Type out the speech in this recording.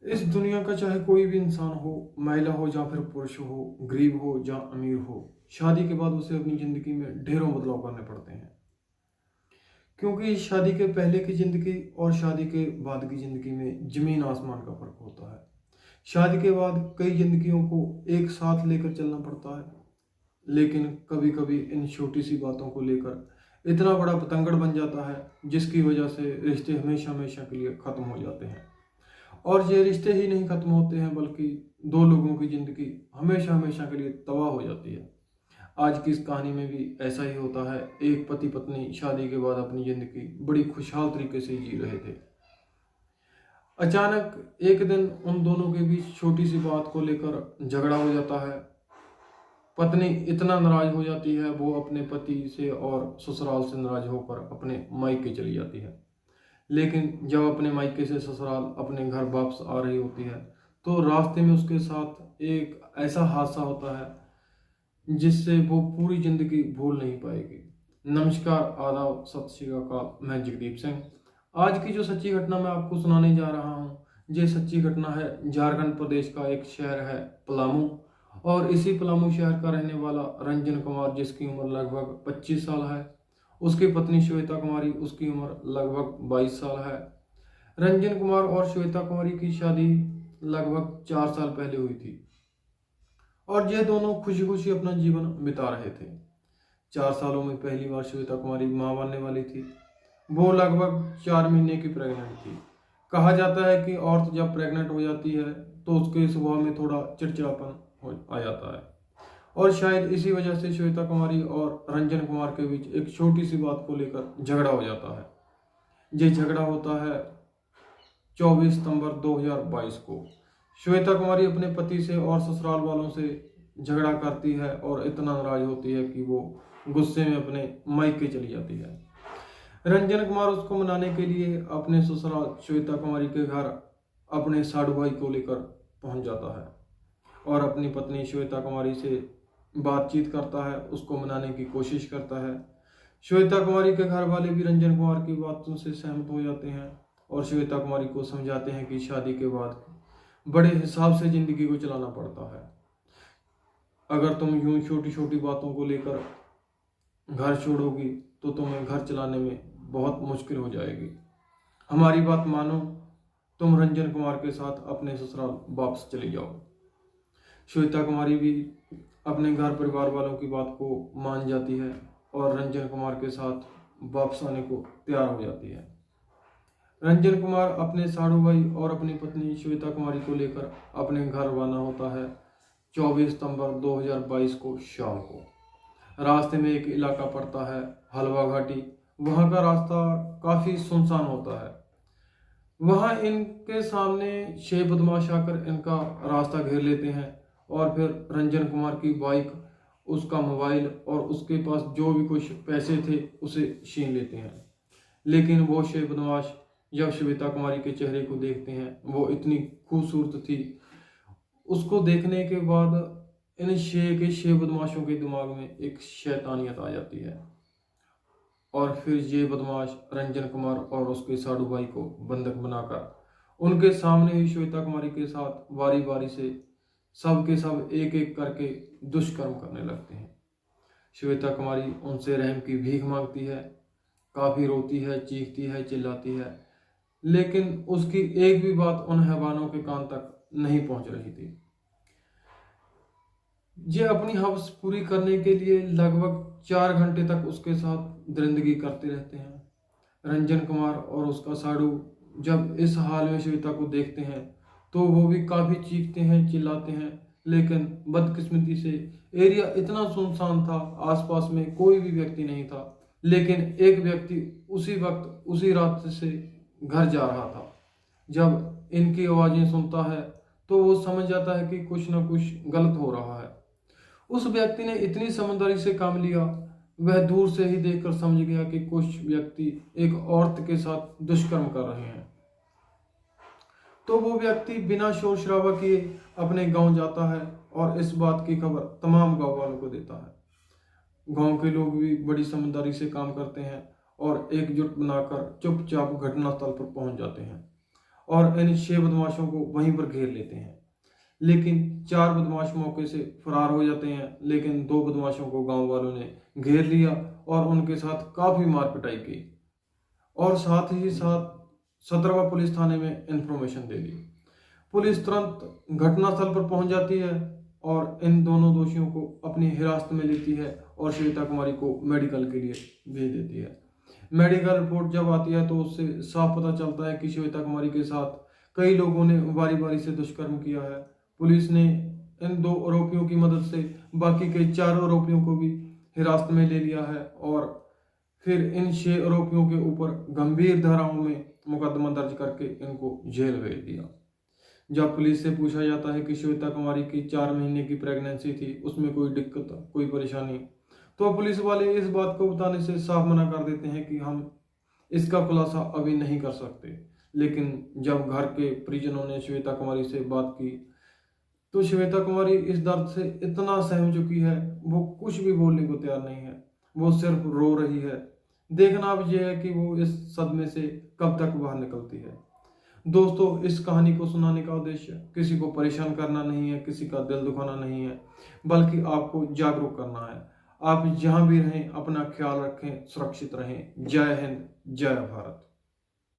इस दुनिया का चाहे कोई भी इंसान हो, महिला हो या फिर पुरुष हो, गरीब हो या अमीर हो, शादी के बाद उसे अपनी जिंदगी में ढेरों बदलाव करने पड़ते हैं। क्योंकि शादी के पहले की जिंदगी और शादी के बाद की जिंदगी में जमीन आसमान का फर्क होता है। शादी के बाद कई जिंदगियों को एक साथ लेकर चलना पड़ता है, लेकिन कभी कभी इन छोटी सी बातों को लेकर इतना बड़ा पतंगड़ बन जाता है जिसकी वजह से रिश्ते हमेशा हमेशा के लिए खत्म हो जाते हैं। और ये रिश्ते ही नहीं खत्म होते हैं, बल्कि दो लोगों की जिंदगी हमेशा हमेशा के लिए तबाह हो जाती है। आज की इस कहानी में भी ऐसा ही होता है। एक पति पत्नी शादी के बाद अपनी जिंदगी बड़ी खुशहाल तरीके से जी रहे थे। अचानक एक दिन उन दोनों के बीच छोटी सी बात को लेकर झगड़ा हो जाता है। पत्नी इतना नाराज हो जाती है, वो अपने पति से और ससुराल से नाराज होकर अपने मायके चली जाती है। लेकिन जब अपने मायके से ससुराल अपने घर वापस आ रही होती है, तो रास्ते में उसके साथ एक ऐसा हादसा होता है जिससे वो पूरी जिंदगी भूल नहीं पाएगी। नमस्कार, आदाब, सत श्री अकाल। मैं जगदीप सिंह। आज की जो सच्ची घटना मैं आपको सुनाने जा रहा हूँ, ये सच्ची घटना है झारखंड प्रदेश का एक शहर है पलामू। और इसी पलामू शहर का रहने वाला रंजन कुमार, जिसकी उम्र लगभग 25 साल है। उसकी पत्नी श्वेता कुमारी, उसकी उम्र लगभग 22 साल है। रंजन कुमार और श्वेता कुमारी की शादी लगभग 4 साल पहले हुई थी और ये दोनों खुशी खुशी अपना जीवन बिता रहे थे। 4 सालों में पहली बार श्वेता कुमारी मां बनने वाली थी। वो लगभग 4 महीने की प्रेग्नेंट थी। कहा जाता है कि औरत जब प्रेग्नेंट हो जाती है तो उसके स्वभाव में थोड़ा चिड़चिड़ापन आ जाता है, और शायद इसी वजह से श्वेता कुमारी और रंजन कुमार के बीच एक छोटी सी बात को लेकर झगड़ा हो जाता है। ये झगड़ा होता है 24 सितंबर 2022 को। श्वेता कुमारी अपने पति से और ससुराल वालों से झगड़ा करती है और इतना नाराज होती है कि वो गुस्से में अपने मायके चली जाती है। रंजन कुमार उसको मनाने के लिए अपने ससुराल श्वेता कुमारी के घर अपने साड़ू भाई को लेकर पहुंच जाता है और अपनी पत्नी श्वेता कुमारी से बातचीत करता है, उसको मनाने की कोशिश करता है। श्वेता कुमारी के घर वाले भी रंजन कुमार की बातों से सहमत हो जाते हैं और श्वेता कुमारी को समझाते हैं कि शादी के बाद बड़े हिसाब से जिंदगी को चलाना पड़ता है। अगर तुम यूं छोटी छोटी बातों को लेकर घर छोड़ोगी तो तुम्हें घर चलाने में बहुत मुश्किल हो जाएगी। हमारी बात मानो, तुम रंजन कुमार के साथ अपने ससुराल वापस चली जाओ। श्वेता कुमारी भी अपने घर परिवार वालों की बात को मान जाती है और रंजन कुमार के साथ वापस आने को तैयार हो जाती है। रंजन कुमार अपने साड़ू भाई और अपनी पत्नी श्वेता कुमारी को लेकर अपने घर रवाना होता है 24 सितंबर 2022 को शाम को। रास्ते में एक इलाका पड़ता है हलवा घाटी। वहां का रास्ता काफी सुनसान होता है। वहां इनके सामने 6 बदमाश आकर इनका रास्ता घेर लेते हैं और फिर रंजन कुमार की बाइक, उसका मोबाइल और उसके पास जो भी कुछ पैसे थे उसे छीन लेते हैं। लेकिन वो 6 बदमाश जब श्वेता कुमारी के चेहरे को देखते हैं, वो इतनी खूबसूरत थी, उसको देखने के बाद इन 6 बदमाशों के दिमाग में एक शैतानियत आ जाती है और फिर ये बदमाश रंजन कुमार और उसके साड़ू भाई को बंधक बनाकर उनके सामने ही श्वेता कुमारी के साथ बारी बारी से सब के सब एक एक करके दुष्कर्म करने लगते हैं। श्वेता कुमारी उनसे रहम की भीख मांगती है, काफी रोती है, चीखती है, चिल्लाती है, लेकिन उसकी एक भी बात उन हैवानों के कान तक नहीं पहुंच रही थी। ये अपनी हवस पूरी करने के लिए लगभग 4 घंटे तक उसके साथ दरिंदगी करते रहते हैं। रंजन कुमार और उसका साड़ू जब इस हाल में श्वेता को देखते हैं तो वो भी काफी चीखते हैं, चिल्लाते हैं, लेकिन बदकिस्मती से एरिया इतना सुनसान था, आसपास में कोई भी व्यक्ति नहीं था। लेकिन एक व्यक्ति उसी वक्त उसी रास्ते से घर जा रहा था। जब इनकी आवाजें सुनता है तो वो समझ जाता है कि कुछ ना कुछ गलत हो रहा है। उस व्यक्ति ने इतनी समझदारी से काम लिया, वह दूर से ही देखकर समझ गया कि कुछ व्यक्ति एक औरत के साथ दुष्कर्म कर रहे हैं। तो वो व्यक्ति बिना शोर शराबा किए अपने गांव जाता है और इस बात की खबर तमाम गांव वालों को देता है। गांव के लोग भी बड़ी समझदारी से काम करते हैं और एकजुट बनाकर चुपचाप घटनास्थल पर पहुंच जाते हैं और इन 6 बदमाशों को वहीं पर घेर लेते हैं। लेकिन 4 बदमाश मौके से फरार हो जाते हैं, लेकिन 2 बदमाशों को गांव वालों ने घेर लिया और उनके साथ काफी मार पिटाई की और साथ ही साथ सदरवा पुलिस थाने में इंफॉर्मेशन दे दी। पुलिस तुरंत घटनास्थल पर पहुंच जाती है और इन दोनों दोषियों को अपनी हिरासत में लेती है और श्वेता कुमारी को मेडिकल के लिए भेज देती है। मेडिकल रिपोर्ट जब आती है तो उससे साफ पता चलता है कि श्वेता कुमारी के साथ कई लोगों ने बारी बारी से दुष्कर्म किया है। पुलिस ने इन 2 आरोपियों की मदद से बाकी के 4 आरोपियों को भी हिरासत में ले लिया है और फिर इन 6 आरोपियों के ऊपर गंभीर धाराओं में मुकदमा दर्ज करके इनको जेल भेज दिया। जब पुलिस से पूछा जाता है कि श्वेता कुमारी की 4 महीने की प्रेगनेंसी थी, उसमें कोई दिक्कत, कोई परेशानी, तो पुलिस वाले इस बात को बताने से साफ मना कर देते हैं कि हम इसका खुलासा अभी नहीं कर सकते। लेकिन जब घर के परिजनों ने श्वेता कुमारी से बात की तो श्वेता कुमारी इस दर्द से इतना सहम चुकी है, वो कुछ भी बोलने को तैयार नहीं है, वो सिर्फ रो रही है। देखना अब यह है कि वो इस सदमे से कब तक बाहर निकलती है। दोस्तों, इस कहानी को सुनाने का उद्देश्य किसी को परेशान करना नहीं है, किसी का दिल दुखाना नहीं है, बल्कि आपको जागरूक करना है। आप जहां भी रहें अपना ख्याल रखें, सुरक्षित रहें। जय हिंद, जय भारत।